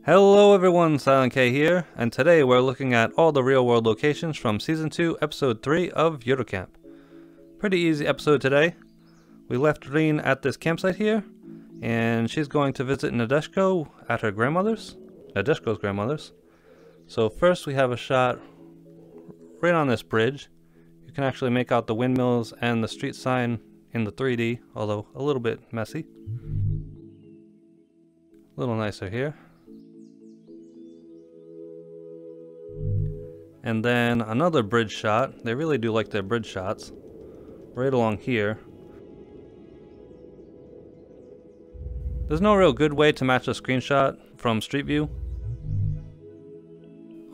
Hello everyone, Silent K here, and today we're looking at all the real world locations from Season 2, Episode 3 of Yuru Camp. Pretty easy episode today. We left Rin at this campsite here, and she's going to visit Nadeshiko at her grandmother's, Nadeshiko's grandmother's. So first we have a shot right on this bridge. You can actually make out the windmills and the street sign in the 3D, although a little bit messy. A little nicer here. And then another bridge shot. They really do like their bridge shots. Right along here. There's no real good way to match a screenshot from Street View.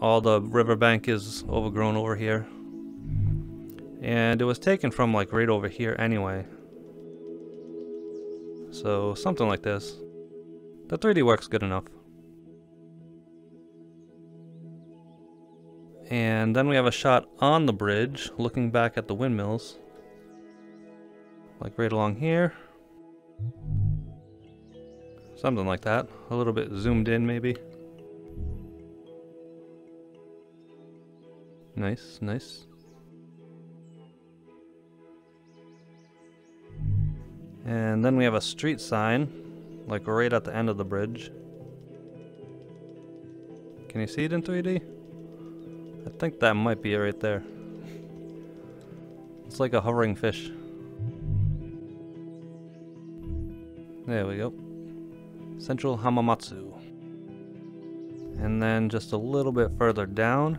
All the riverbank is overgrown over here. And it was taken from like right over here anyway. So something like this. The 3D works good enough. And then we have a shot on the bridge, looking back at the windmills. Like right along here. Something like that. A little bit zoomed in maybe. Nice, nice. And then we have a street sign, like right at the end of the bridge. Can you see it in 3D? I think that might be it right there. It's like a hovering fish. There we go. Central Hamamatsu. And then just a little bit further down,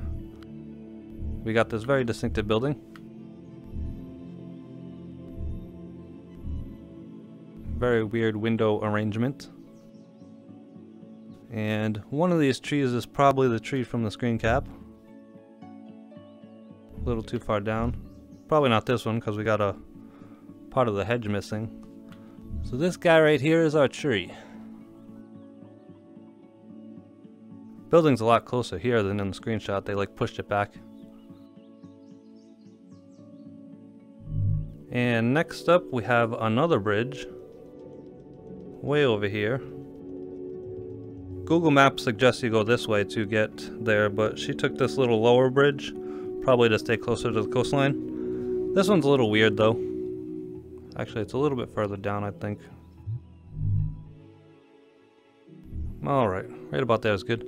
we got this very distinctive building. Very weird window arrangement. And one of these trees is probably the tree from the screen cap. A little too far down. Probably not this one because we got a part of the hedge missing. So this guy right here is our tree. Building's a lot closer here than in the screenshot. They like pushed it back. And next up we have another bridge. Way over here. Google Maps suggests you go this way to get there, but she took this little lower bridge. Probably to stay closer to the coastline. This one's a little weird though. Actually, it's a little bit further down, I think. Alright, right about there is good.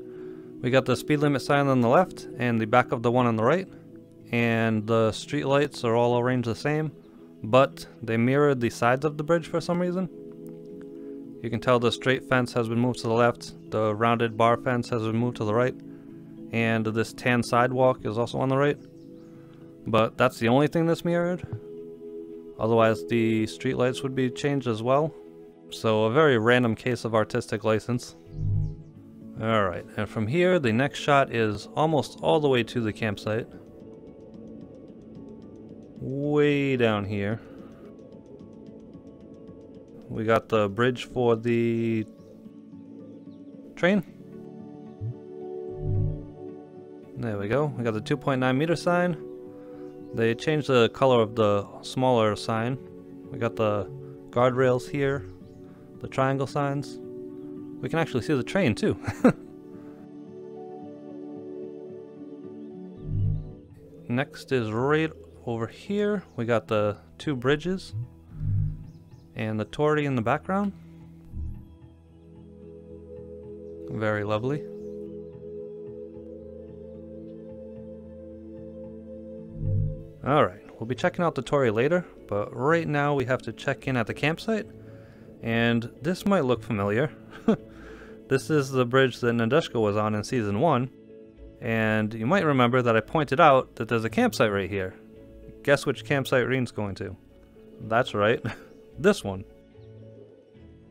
We got the speed limit sign on the left and the back of the one on the right. And the street lights are all arranged the same, but they mirrored the sides of the bridge for some reason. You can tell the straight fence has been moved to the left, the rounded bar fence has been moved to the right, and this tan sidewalk is also on the right. But that's the only thing that's mirrored. Otherwise the streetlights would be changed as well. So a very random case of artistic license. Alright, and from here the next shot is almost all the way to the campsite. Way down here. We got the bridge for the train. There we go. We got the 2.9 meter sign. They changed the color of the smaller sign. We got the guardrails here, the triangle signs. We can actually see the train too. Next is right over here. We got the two bridges and the torii in the background. Very lovely. Alright, we'll be checking out the torii later, but right now we have to check in at the campsite, and this might look familiar. This is the bridge that Nadeshiko was on in Season 1, and you might remember that I pointed out that there's a campsite right here. Guess which campsite Rin's going to? That's right, this one.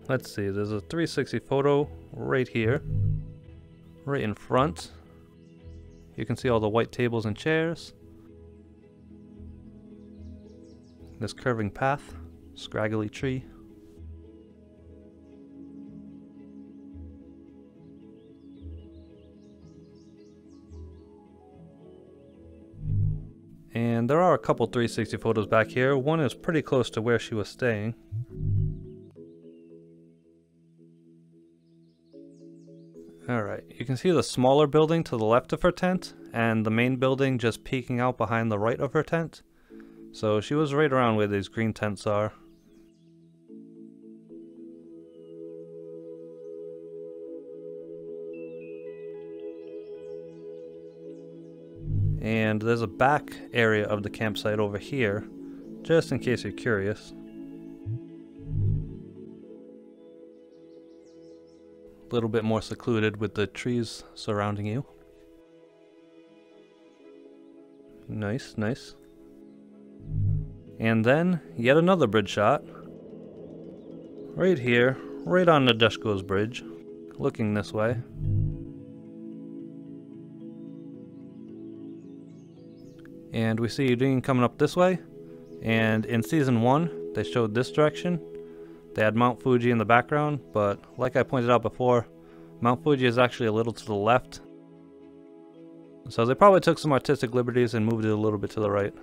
Let's see, there's a 360 photo right here, right in front. You can see all the white tables and chairs. This curving path, scraggly tree. And there are a couple 360 photos back here. One is pretty close to where she was staying. Alright, you can see the smaller building to the left of her tent, and the main building just peeking out behind the right of her tent. So she was right around where these green tents are. And there's a back area of the campsite over here, just in case you're curious. A little bit more secluded with the trees surrounding you. Nice, nice. And then, yet another bridge shot. Right here, right on the Duskos Bridge, looking this way. And we see Udine coming up this way. And in Season 1, they showed this direction. They had Mount Fuji in the background, but like I pointed out before, Mount Fuji is actually a little to the left. So they probably took some artistic liberties and moved it a little bit to the right.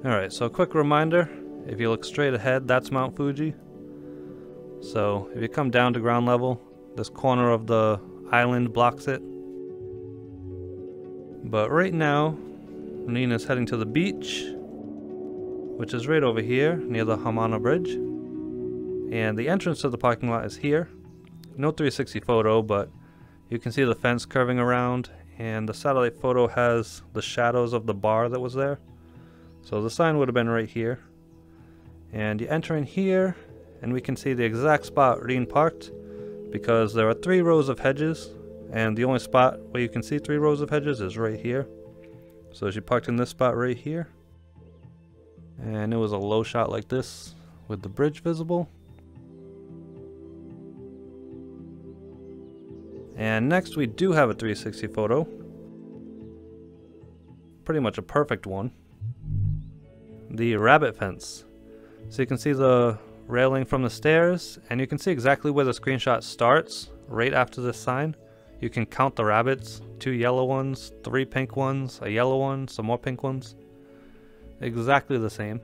Alright, so a quick reminder, if you look straight ahead, that's Mount Fuji. So if you come down to ground level, this corner of the island blocks it. But right now, Nina's heading to the beach, which is right over here near the Hamana Bridge. And the entrance to the parking lot is here. No 360 photo, but you can see the fence curving around, and the satellite photo has the shadows of the bar that was there. So the sign would have been right here. And you enter in here, and we can see the exact spot Reen parked, because there are 3 rows of hedges, and the only spot where you can see 3 rows of hedges is right here. So she parked in this spot right here. And it was a low shot like this with the bridge visible. And next we do have a 360 photo. Pretty much a perfect one. The rabbit fence. So you can see the railing from the stairs, and you can see exactly where the screenshot starts, right after this sign. You can count the rabbits, 2 yellow ones, 3 pink ones, a yellow one, some more pink ones. Exactly the same.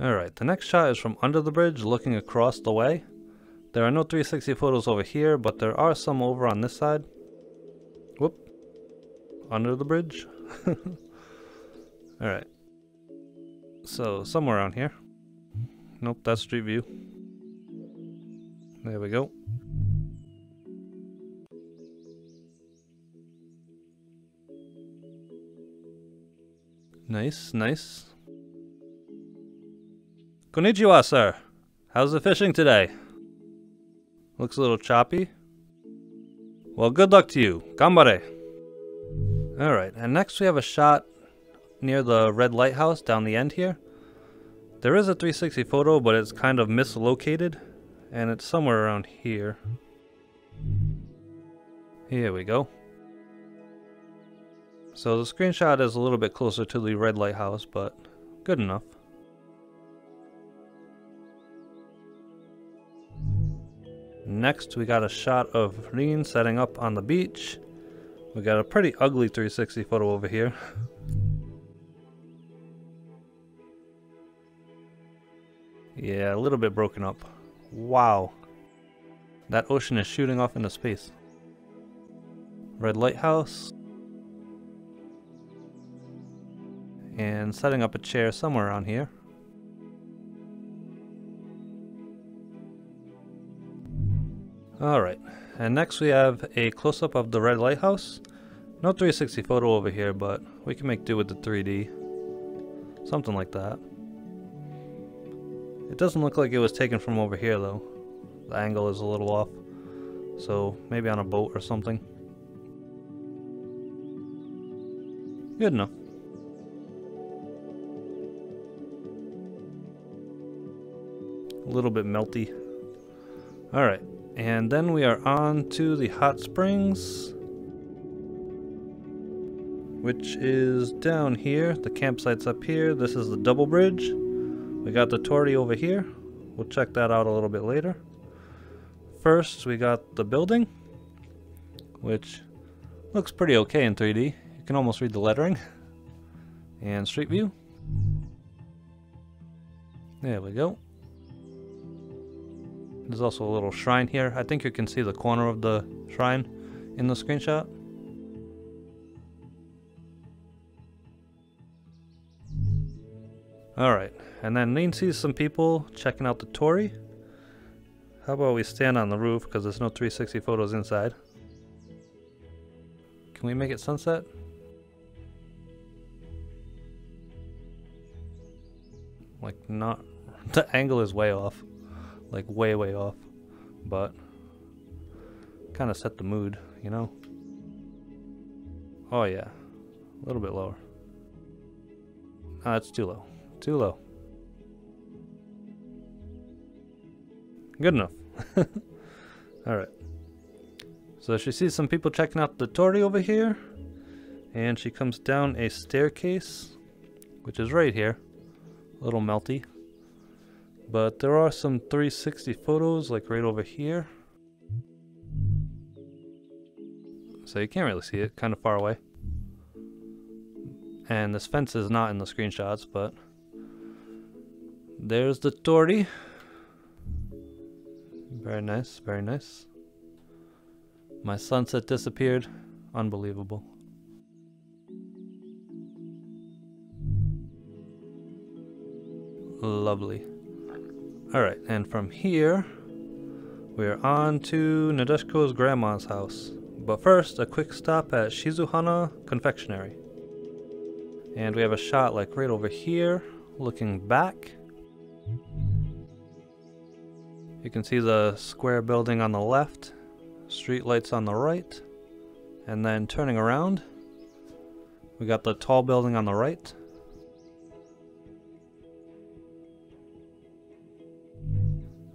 Alright, the next shot is from under the bridge looking across the way. There are no 360 photos over here, but there are some over on this side. Whoop. Under the bridge. Alright. So, somewhere around here. Nope, that's street view. There we go. Nice, nice. Konnichiwa, sir. How's the fishing today? Looks a little choppy. Well, good luck to you. Gambare. Alright, and next we have a shot near the red lighthouse down the end here. There is a 360 photo, but it's kind of mislocated, and it's somewhere around here. Here we go. So the screenshot is a little bit closer to the red lighthouse, but good enough. Next we got a shot of Reen setting up on the beach. We got a pretty ugly 360 photo over here. Yeah, a little bit broken up. Wow. That ocean is shooting off into space. Red lighthouse. And setting up a chair somewhere around here. Alright, and next we have a close-up of the red lighthouse. No 360 photo over here, but we can make do with the 3D. Something like that. It doesn't look like it was taken from over here though. The angle is a little off. So maybe on a boat or something. Good enough. A little bit melty. Alright, and then we are on to the hot springs, which is down here. The campsite's up here. This is the double bridge. We got the torii over here. We'll check that out a little bit later. First, we got the building, which looks pretty okay in 3D. You can almost read the lettering. And street view. There we go. There's also a little shrine here. I think you can see the corner of the shrine in the screenshot. Alright, and then Lin sees some people checking out the torii. How about we stand on the roof because there's no 360 photos inside. Can we make it sunset? Like not... the angle is way off. Like way off. But kind of set the mood, you know? Oh yeah. A little bit lower. Ah, it's too low. Too low. Good enough. Alright. So she sees some people checking out the torii over here. And she comes down a staircase, which is right here. A little melty. But there are some 360 photos, like right over here. So you can't really see it, kind of far away. And this fence is not in the screenshots, but there's the torii. Very nice, very nice. My sunset disappeared. Unbelievable. Lovely. Alright, and from here, we're on to Nadeshiko's grandma's house. But first, a quick stop at Shizuhana Confectionary. And we have a shot like right over here, looking back. You can see the square building on the left, street lights on the right, and then turning around, we got the tall building on the right.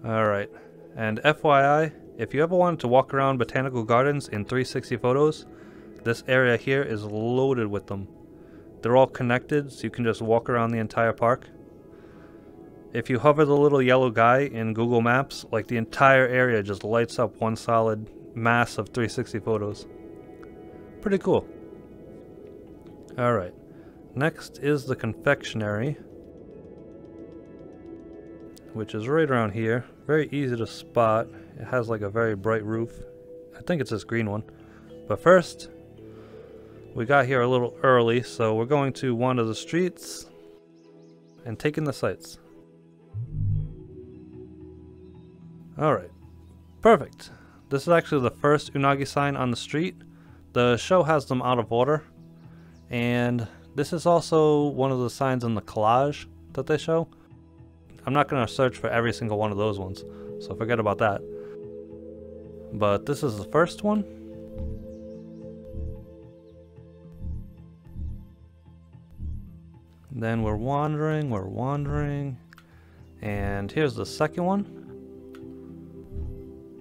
Alright, and FYI, if you ever wanted to walk around botanical gardens in 360 photos, this area here is loaded with them. They're all connected, so you can just walk around the entire park. If you hover the little yellow guy in Google Maps, like the entire area just lights up one solid mass of 360 photos. Pretty cool. Alright, next is the confectionery, which is right around here. Very easy to spot. It has like a very bright roof. I think it's this green one. But first, we got here a little early, so we're going to wander the streets and take in the sights. Alright, perfect. This is actually the first Unagi sign on the street. The show has them out of order, and this is also one of the signs in the collage that they show. I'm not going to search for every single one of those ones, so forget about that. But this is the first one. Then we're wandering, and here's the second one.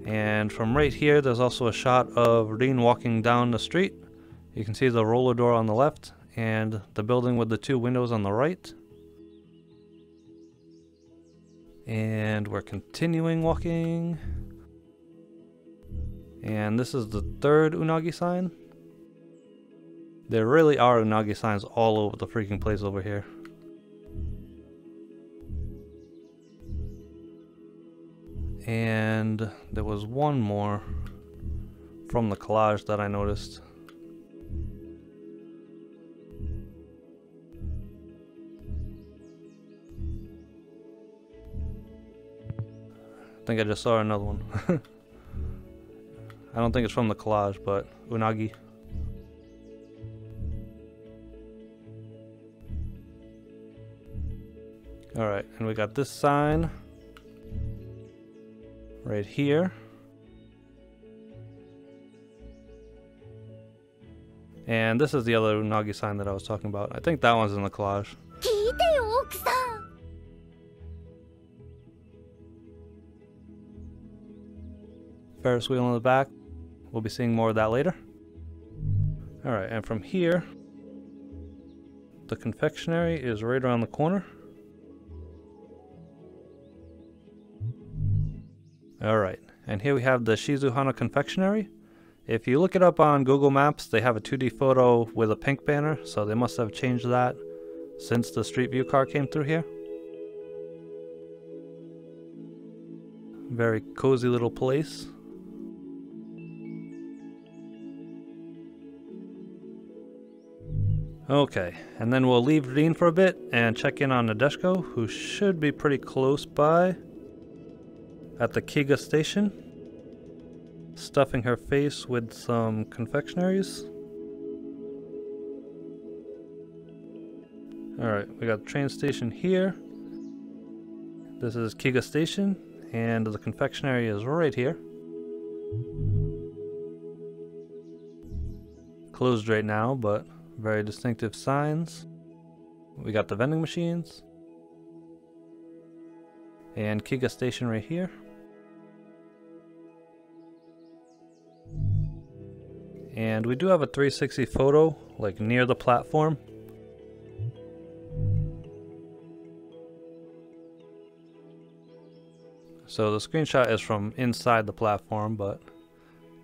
And from right here, there's also a shot of Rin walking down the street. You can see the roller door on the left, and the building with the two windows on the right. And we're continuing walking. And this is the third Unagi sign. There really are Unagi signs all over the freaking place over here. And there was one more from the collage that I noticed. I think I just saw another one. I don't think it's from the collage, but Unagi. Alright, and we got this sign right here. And this is the other Unagi sign that I was talking about. I think that one's in the collage. Ferris wheel in the back. We'll be seeing more of that later. Alright, and from here, the confectionery is right around the corner. Alright, and here we have the Shizuhana Confectionary. If you look it up on Google Maps, they have a 2D photo with a pink banner, so they must have changed that since the Street View car came through here. Very cozy little place. Okay, and then we'll leave Rin for a bit and check in on Nadeshiko, who should be pretty close by at the Kiga station, stuffing her face with some confectionaries. Alright, we got the train station here. This is Kiga station, and the confectionery is right here. Closed right now, but very distinctive signs. We got the vending machines. And Kiga station right here. And we do have a 360 photo, like near the platform. So the screenshot is from inside the platform, but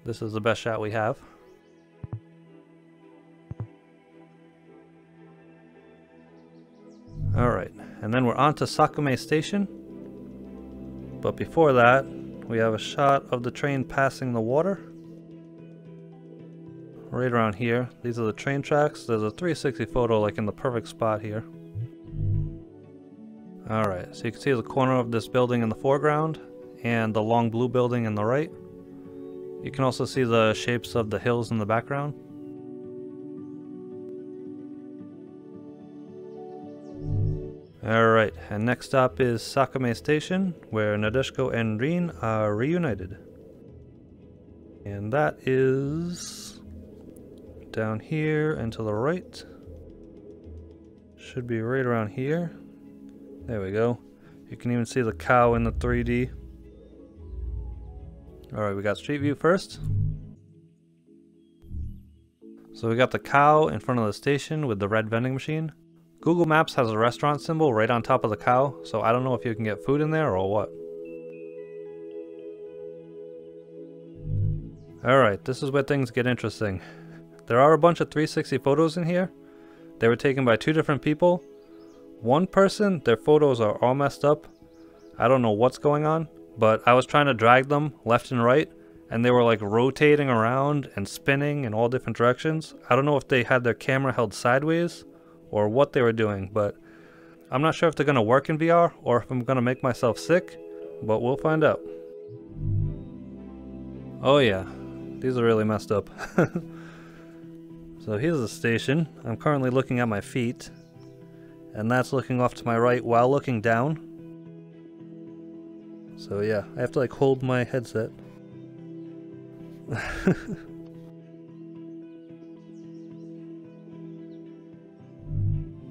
this is the best shot we have. Alright, and then we're on to Sakame station. But before that, we have a shot of the train passing the water. Right around here. These are the train tracks. There's a 360 photo like in the perfect spot here. Alright, so you can see the corner of this building in the foreground and the long blue building in the right. You can also see the shapes of the hills in the background. Alright, and next stop is Sakame Station, where Nadeshiko and Rin are reunited. And that is down here and to the right. Should be right around here. There we go. You can even see the cow in the 3D. Alright, we got street view first. So we got the cow in front of the station with the red vending machine. Google Maps has a restaurant symbol right on top of the cow, so I don't know if you can get food in there or what. Alright, this is where things get interesting. There are a bunch of 360 photos in here. They were taken by two different people. One person, their photos are all messed up. I don't know what's going on, but I was trying to drag them left and right, and they were like rotating around and spinning in all different directions. I don't know if they had their camera held sideways or what they were doing, but I'm not sure if they're going to work in VR or if I'm going to make myself sick, but we'll find out. Oh yeah, these are really messed up. So here's the station. I'm currently looking at my feet, and that's looking off to my right while looking down. So yeah, I have to like hold my headset.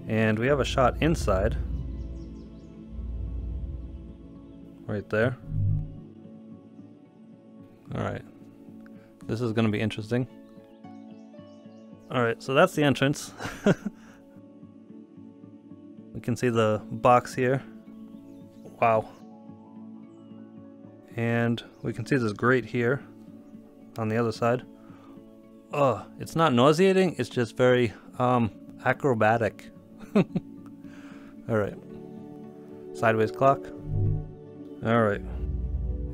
And we have a shot inside. Right there. Alright. This is going to be interesting. Alright, so that's the entrance. We can see the box here. Wow. And we can see this grate here on the other side. Oh, it's not nauseating, it's just very acrobatic. Alright. Sideways clock. Alright.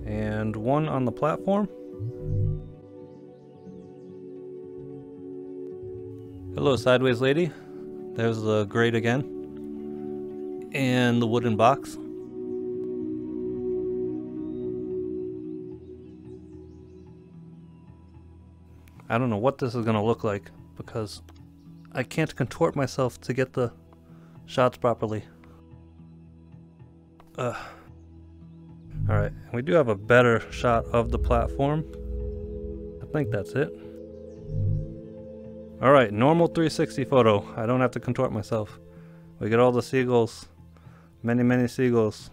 And one on the platform. Hello, sideways lady. There's the grate again. And the wooden box. I don't know what this is going to look like because I can't contort myself to get the shots properly. Alright, we do have a better shot of the platform. I think that's it. Alright, normal 360 photo. I don't have to contort myself. We get all the seagulls. Many, many seagulls.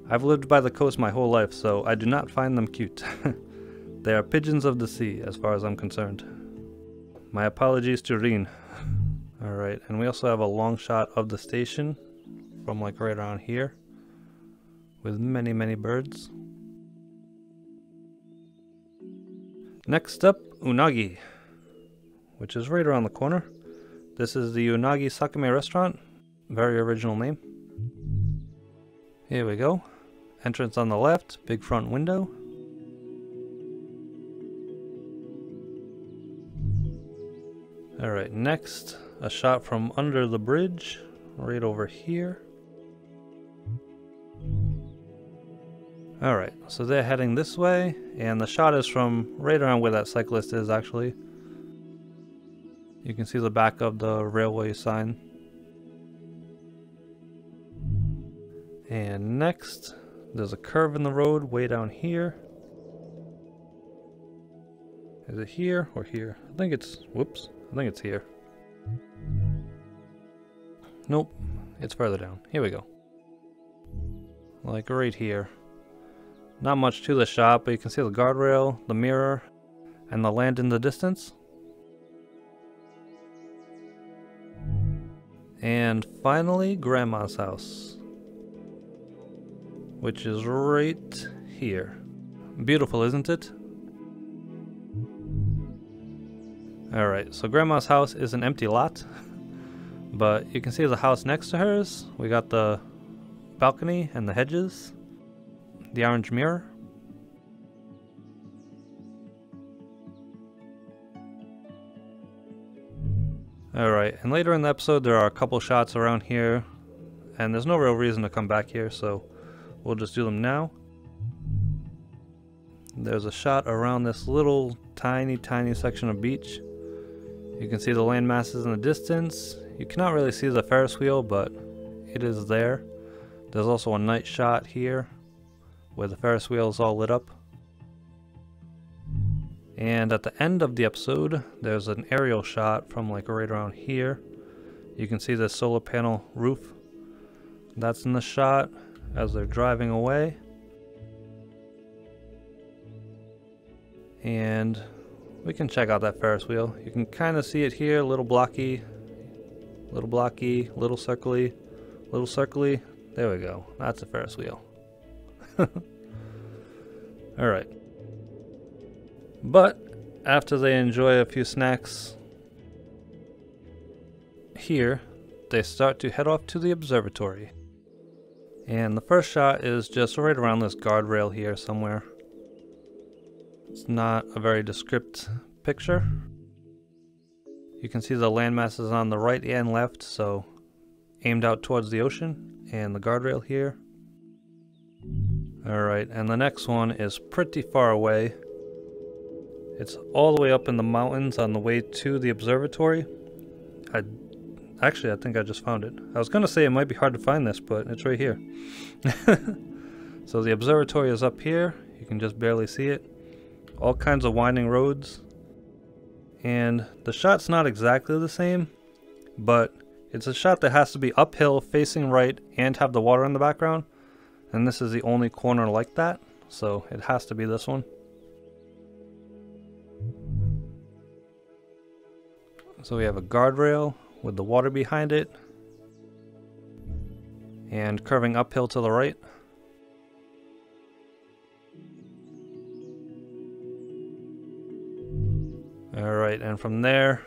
I've lived by the coast my whole life, so I do not find them cute. They are pigeons of the sea, as far as I'm concerned. My apologies to Rin. Alright, and we also have a long shot of the station from like right around here with many, many birds. Next up, Unagi, which is right around the corner. This is the Unagi Sakame restaurant. Very original name. Here we go. Entrance on the left, big front window. Alright, next, a shot from under the bridge, right over here. Alright, so they're heading this way, and the shot is from right around where that cyclist is actually. You can see the back of the railway sign. And next, there's a curve in the road way down here. Is it here or here? I think it's, whoops, I think it's here. Nope, it's further down. Here we go. Like right here. Not much to the shot, but you can see the guardrail, the mirror, and the land in the distance. And finally, Grandma's house, which is right here. Beautiful, isn't it? Alright, so Grandma's house is an empty lot, but you can see the house next to hers. We got the balcony and the hedges, the orange mirror. Alright, and later in the episode there are a couple shots around here, and there's no real reason to come back here, so we'll just do them now. There's a shot around this little tiny section of beach. You can see the land masses in the distance. You cannot really see the Ferris wheel, but it is there. There's also a night shot here where the Ferris wheel is all lit up. And at the end of the episode, there's an aerial shot from like right around here. You can see the solar panel roof. That's in the shot as they're driving away. And we can check out that Ferris wheel. You can kind of see it here, a little blocky, little circly, little circly. There we go. That's a Ferris wheel. Alright. But after they enjoy a few snacks here, they start to head off to the observatory. And the first shot is just right around this guardrail here somewhere. It's not a very descriptive picture. You can see the landmasses on the right and left, so aimed out towards the ocean, and the guardrail here. Alright, and the next one is pretty far away. It's all the way up in the mountains on the way to the observatory. Actually, I think I just found it. I was going to say it might be hard to find this, but it's right here. So the observatory is up here. You can just barely see it. All kinds of winding roads. And the shot's not exactly the same, but it's a shot that has to be uphill, facing right, and have the water in the background. And this is the only corner like that, so it has to be this one. So we have a guardrail with the water behind it, and curving uphill to the right. Alright, and from there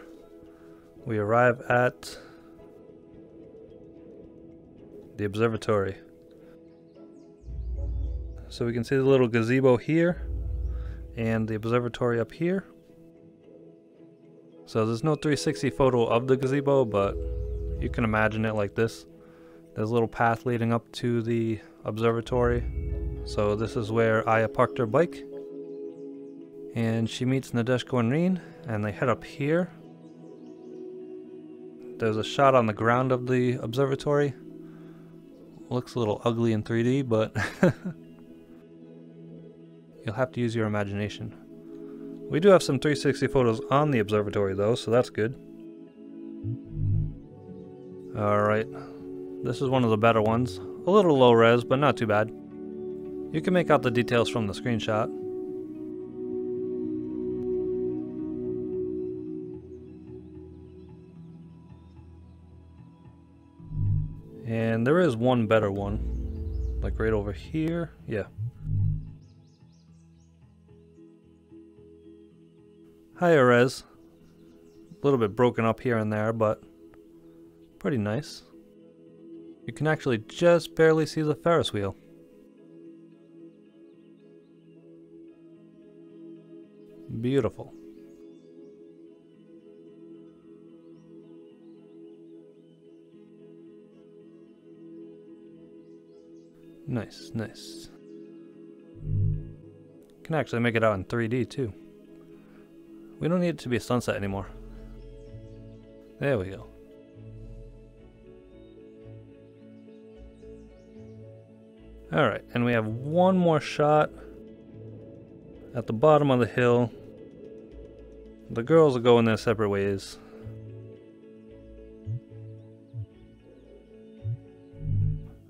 we arrive at the observatory. So we can see the little gazebo here and the observatory up here. So there's no 360 photo of the gazebo, but you can imagine it like this. There's a little path leading up to the observatory. So this is where Aya parked her bike. And she meets Nadeshiko and Rin, and they head up here. There's a shot on the ground of the observatory. Looks a little ugly in 3D, but you'll have to use your imagination. We do have some 360 photos on the observatory though, so that's good. Alright, this is one of the better ones. A little low res, but not too bad. You can make out the details from the screenshot. And there is one better one, like right over here. Yeah. Higher res, a little bit broken up here and there, but pretty nice. You can actually just barely see the Ferris wheel. Beautiful. Nice, nice. Can actually make it out in 3D too. We don't need it to be a sunset anymore. There we go. Alright, and we have one more shot at the bottom of the hill. The girls are going their separate ways.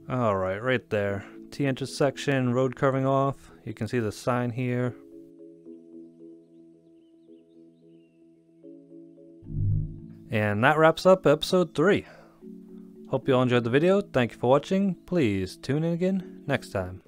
Alright, right there. T-intersection, road curving off. You can see the sign here. And that wraps up episode 3. Hope you all enjoyed the video. Thank you for watching. Please tune in again next time.